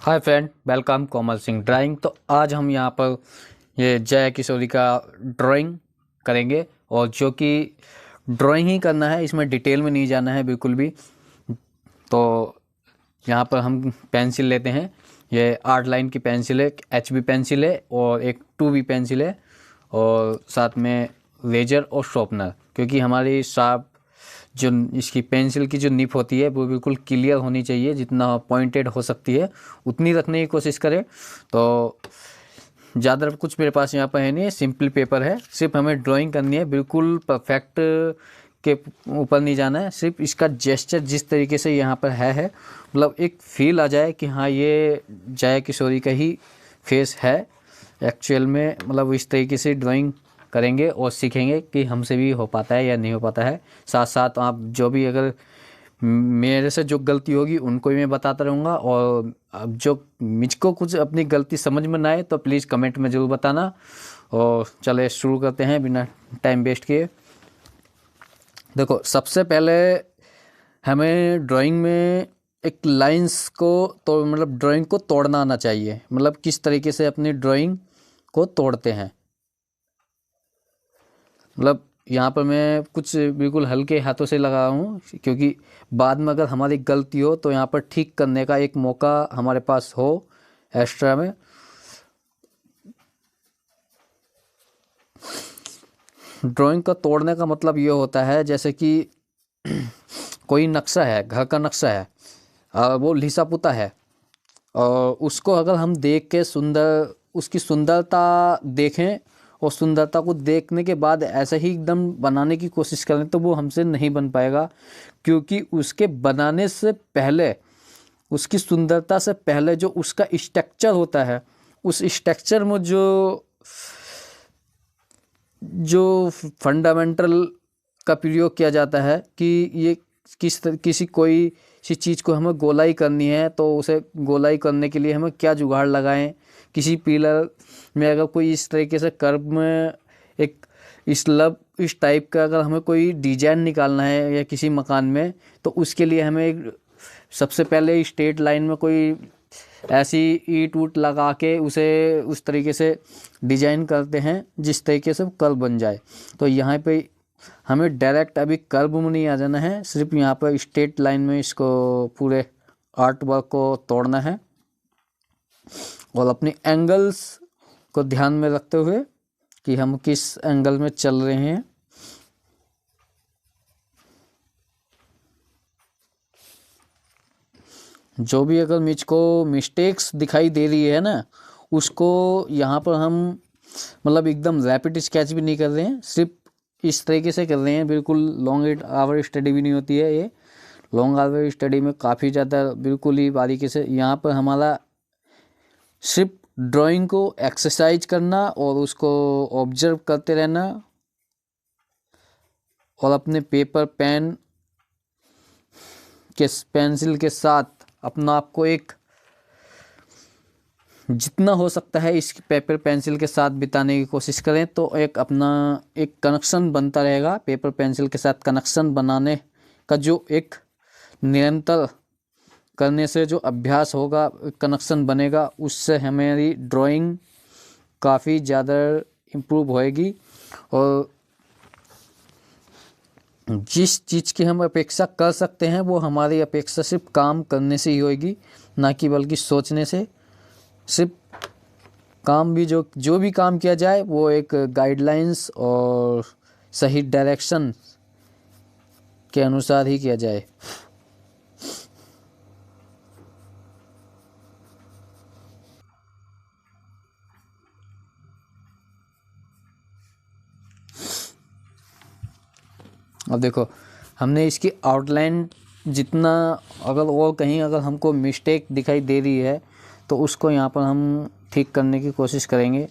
Hi friend, welcome Komal Singh drawing. तो आज हम यहाँ पर ये जया किशोरी का ड्राइंग करेंगे, और जो कि ड्राइंग ही करना है, इसमें डिटेल में नहीं जाना है बिल्कुल भी। तो यहाँ पर हम पेंसिल लेते हैं। ये 8 लाइन की पेंसिल है, HB पेंसिल है, और एक 2B पेंसिल है, और साथ में लेजर और शॉर्पनर। क्योंकि हमारी शार्प जो इसकी पेंसिल की जो निप होती है वो बिल्कुल क्लियर होनी चाहिए, जितना पॉइंटेड हो सकती है उतनी रखने की कोशिश करें। तो ज़्यादा कुछ मेरे पास यहाँ पर है नहीं है, सिंपल पेपर है। सिर्फ हमें ड्राइंग करनी है, बिल्कुल परफेक्ट के ऊपर नहीं जाना है। सिर्फ इसका जेस्चर जिस तरीके से यहाँ पर है मतलब एक फील आ जाए कि हाँ ये जया किशोरी का ही फेस है एक्चुअल में। मतलब इस तरीके से ड्राइंग करेंगे और सीखेंगे कि हमसे भी हो पाता है या नहीं हो पाता है। साथ साथ आप जो भी अगर मेरे से जो गलती होगी उनको भी मैं बताता रहूँगा, और अब जो मुझको कुछ अपनी गलती समझ में ना आए तो प्लीज़ कमेंट में ज़रूर बताना। और चले शुरू करते हैं बिना टाइम वेस्ट किए। देखो, सबसे पहले हमें ड्राइंग में एक लाइंस को तो मतलब ड्राइंग को तोड़ना आना चाहिए। मतलब किस तरीके से अपनी ड्राइंग को तोड़ते हैं। मतलब यहाँ पर मैं कुछ बिल्कुल हल्के हाथों से लगा रहा हूँ, क्योंकि बाद में अगर हमारी गलती हो तो यहाँ पर ठीक करने का एक मौका हमारे पास हो एक्स्ट्रा में। ड्राइंग का तोड़ने का मतलब ये होता है, जैसे कि कोई नक्शा है, घर का नक्शा है, वो लिसा पुता है, और उसको अगर हम देख के उसकी सुंदरता देखें और सुंदरता को देखने के बाद ऐसे ही एकदम बनाने की कोशिश करें तो वो हमसे नहीं बन पाएगा। क्योंकि उसके बनाने से पहले, उसकी सुंदरता से पहले जो उसका स्ट्रक्चर होता है, उस स्ट्रक्चर में जो जो फंडामेंटल का प्रयोग किया जाता है कि ये किसी कोई सी चीज़ को हमें गोलाई करनी है तो उसे गोलाई करने के लिए हमें क्या जुगाड़ लगाएं। किसी पिलर में अगर कोई इस तरीके से कर्व में एक इस टाइप का अगर हमें कोई डिजाइन निकालना है या किसी मकान में, तो उसके लिए हमें सबसे पहले स्ट्रेट लाइन में कोई ऐसी ईंट ऊट लगा के उसे उस तरीके से डिजाइन करते हैं जिस तरीके से कर्व बन जाए। तो यहाँ पे हमें डायरेक्ट अभी कर्व में नहीं आ जाना है, सिर्फ यहाँ पर स्ट्रेट लाइन में इसको पूरे आर्ट वर्क को तोड़ना है, और अपने एंगल्स को ध्यान में रखते हुए कि हम किस एंगल में चल रहे हैं। जो भी अगर मुझको मिस्टेक्स दिखाई दे रही है ना, उसको यहाँ पर हम मतलब एकदम रैपिड स्केच भी नहीं कर रहे हैं, सिर्फ इस तरीके से कर रहे हैं। बिल्कुल लॉन्ग आवर स्टडी भी नहीं होती है ये। लॉन्ग आवर स्टडी में काफ़ी ज़्यादा बिल्कुल ही बारीकी से यहाँ पर हमारा सिर्फ ड्राइंग को एक्सरसाइज करना और उसको ऑब्जर्व करते रहना, और अपने पेपर पेन के पेंसिल के साथ अपना आपको एक जितना हो सकता है इस पेपर पेंसिल के साथ बिताने की कोशिश करें, तो एक अपना एक कनेक्शन बनता रहेगा। पेपर पेंसिल के साथ कनेक्शन बनाने का जो एक निरंतर करने से जो अभ्यास होगा, कनेक्शन बनेगा, उससे हमारी ड्राइंग काफ़ी ज़्यादा इम्प्रूव होएगी। और जिस चीज़ की हम अपेक्षा कर सकते हैं वो हमारी अपेक्षा सिर्फ काम करने से ही होएगी, ना कि बल्कि सोचने से। सिर्फ काम भी जो भी काम किया जाए वो एक गाइडलाइंस और सही डायरेक्शन के अनुसार ही किया जाए। अब देखो, हमने इसकी आउटलाइन जितना अगर और कहीं अगर हमको मिस्टेक दिखाई दे रही है तो उसको यहाँ पर हम ठीक करने की कोशिश करेंगे।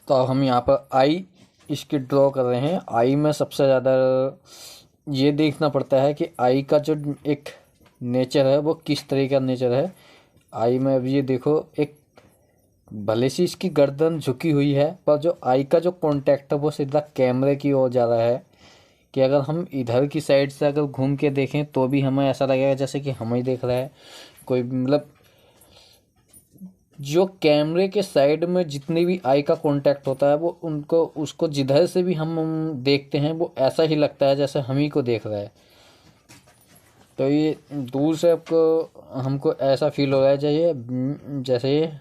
तो अब हम यहाँ पर आई इसकी ड्रॉ कर रहे हैं। आई में सबसे ज़्यादा ये देखना पड़ता है कि आई का जो एक नेचर है वो किस तरह का नेचर है। आई में अब ये देखो, एक भले से इसकी गर्दन झुकी हुई है पर जो आई का जो कांटेक्ट है वो सीधा कैमरे की ओर जा रहा है। कि अगर हम इधर की साइड से अगर घूम के देखें तो भी हमें ऐसा लगेगा जैसे कि हमें ही देख रहा है कोई, मतलब जो कैमरे के साइड में जितनी भी आई का कांटेक्ट होता है वो उनको उसको जिधर से भी हम देखते हैं वो ऐसा ही लगता है जैसे हम ही को देख रहा है। तो ये दूर से आपको हमको ऐसा फील हो रहा है जैसे ये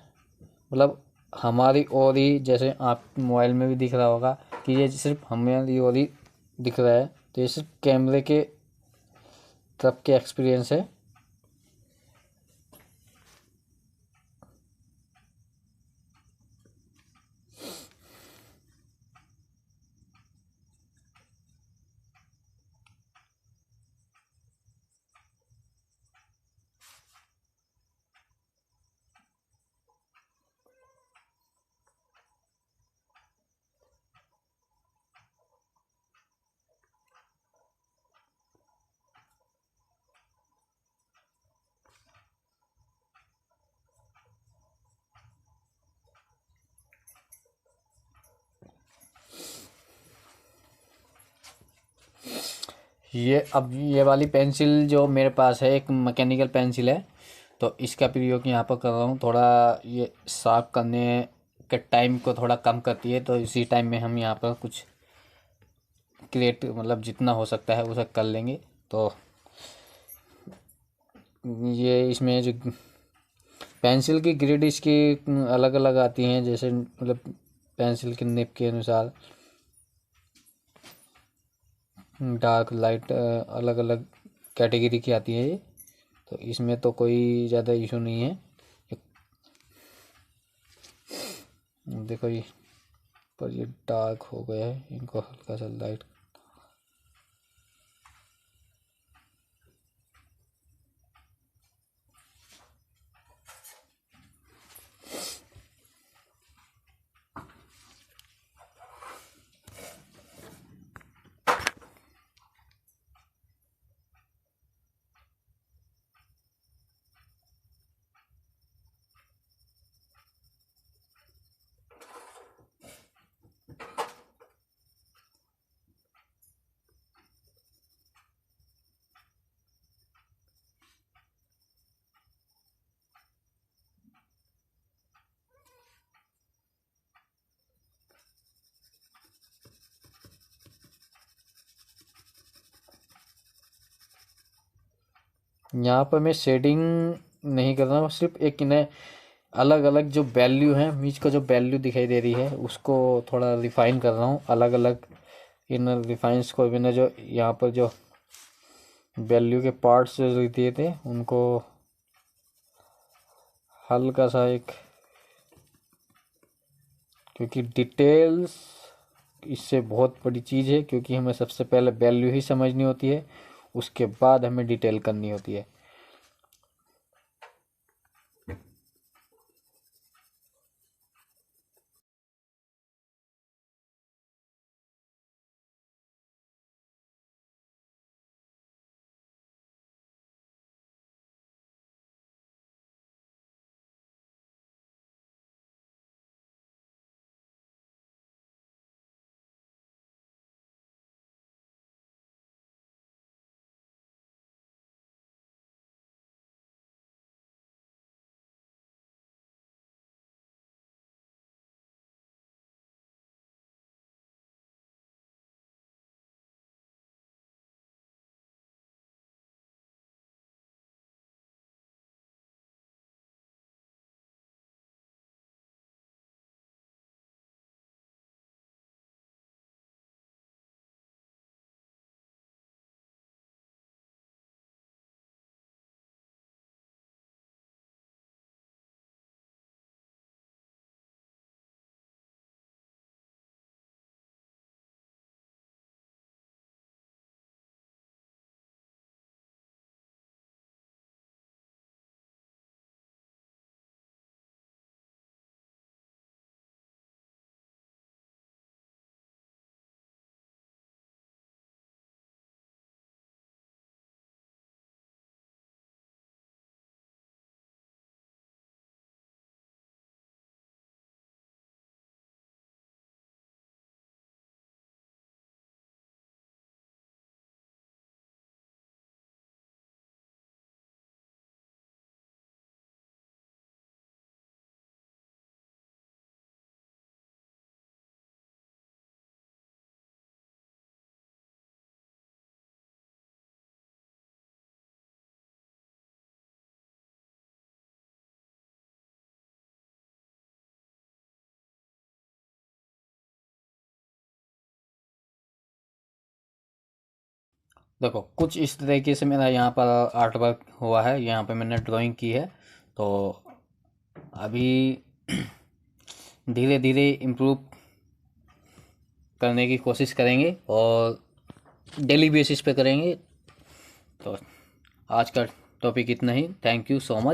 मतलब हमारी ओर ही, जैसे आप मोबाइल में भी दिख रहा होगा कि ये सिर्फ हमारी ओर ही दिख रहा है। तो ये सिर्फ कैमरे के तरफ के एक्सपीरियंस है। ये अब ये वाली पेंसिल जो मेरे पास है एक मैकेनिकल पेंसिल है। तो इसका प्रयोग यहाँ पर कर रहा हूँ। थोड़ा ये साफ करने के टाइम को थोड़ा कम करती है, तो इसी टाइम में हम यहाँ पर कुछ क्रिएट मतलब जितना हो सकता है वो सब कर लेंगे। तो ये इसमें जो पेंसिल की ग्रेड इसकी अलग अलग आती हैं, जैसे मतलब पेंसिल के निब के अनुसार डार्क लाइट अलग अलग कैटेगरी की आती है ये। तो इसमें तो कोई ज़्यादा इशू नहीं है। देखो ये पर ये डार्क हो गया है, इनको हल्का सा लाइट। यहाँ पर मैं शेडिंग नहीं कर रहा हूँ, सिर्फ एक इन्हें अलग अलग जो वैल्यू है, बीच का जो वैल्यू दिखाई दे रही है उसको थोड़ा रिफाइन कर रहा हूँ। अलग अलग इन रिफाइंस को मैंने जो यहाँ पर जो वैल्यू के पार्ट्स जो दिए थे उनको हल्का सा एक, क्योंकि डिटेल्स इससे बहुत बड़ी चीज़ है। क्योंकि हमें सबसे पहले वैल्यू ही समझनी होती है, उसके बाद हमें डिटेल करनी होती है। देखो कुछ इस तरीके से मेरा यहाँ पर आर्ट वर्क हुआ है, यहाँ पे मैंने ड्राइंग की है। तो अभी धीरे धीरे इम्प्रूव करने की कोशिश करेंगे और डेली बेसिस पे करेंगे। तो आज का टॉपिक इतना ही। Thank you so much.